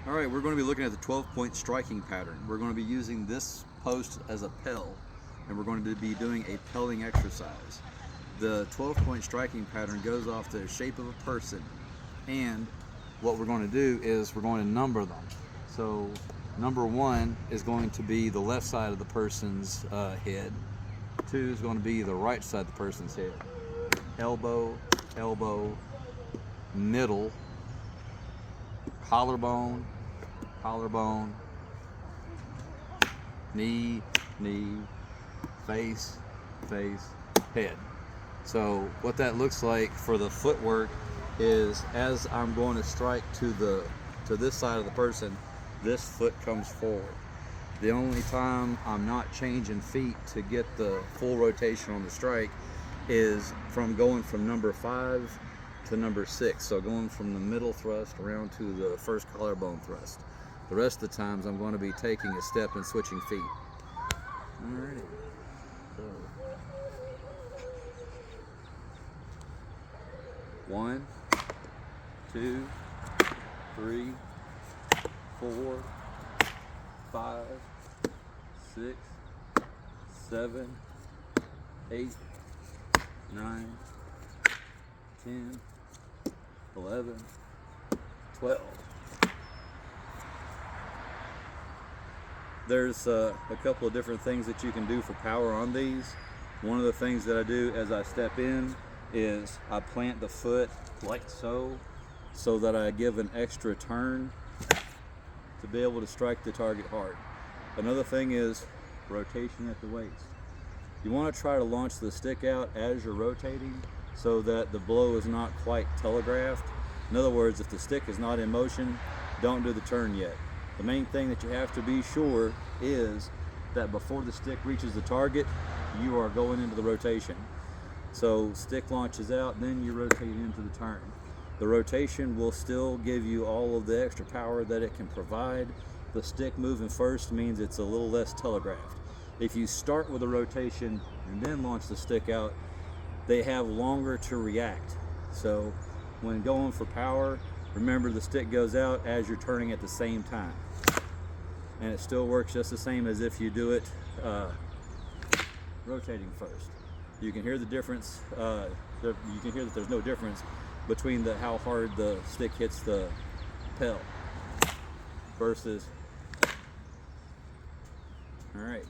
All right, we're going to be looking at the 12-point striking pattern. We're going to be using this post as a Pell, and we're going to be doing a pelling exercise. The 12-point striking pattern goes off the shape of a person, and what we're going to do is we're going to number them. So number 1 is going to be the left side of the person's head. 2 is going to be the right side of the person's head. Elbow, elbow, middle, collarbone, collarbone, knee, knee, face, face, head. So what that looks like for the footwork is, as I'm going to strike to this side of the person, this foot comes forward. The only time I'm not changing feet to get the full rotation on the strike is from going from number 5 to number 6. So going from the middle thrust around to the first collarbone thrust. The rest of the times I'm going to be taking a step and switching feet. Alrighty. So 1, 2, 3, 4, 5, 6, 7, 8, 9, 10, 11, 12. There's a couple of different things that you can do for power on these. One of the things that I do as I step in is I plant the foot like so that I give an extra turn to be able to strike the target hard. Another thing is rotation at the waist. You want to try to launch the stick out as you're rotating so that the blow is not quite telegraphed. In other words, if the stick is not in motion, don't do the turn yet. The main thing that you have to be sure is that before the stick reaches the target, you are going into the rotation. So stick launches out, then you rotate into the turn. The rotation will still give you all of the extra power that it can provide. The stick moving first means it's a little less telegraphed. If you start with a rotation and then launch the stick out, they have longer to react. So when going for power, remember the stick goes out as you're turning at the same time. And it still works just the same as if you do it rotating first. You can hear the difference. You can hear that there's no difference between how hard the stick hits the Pell versus. All right.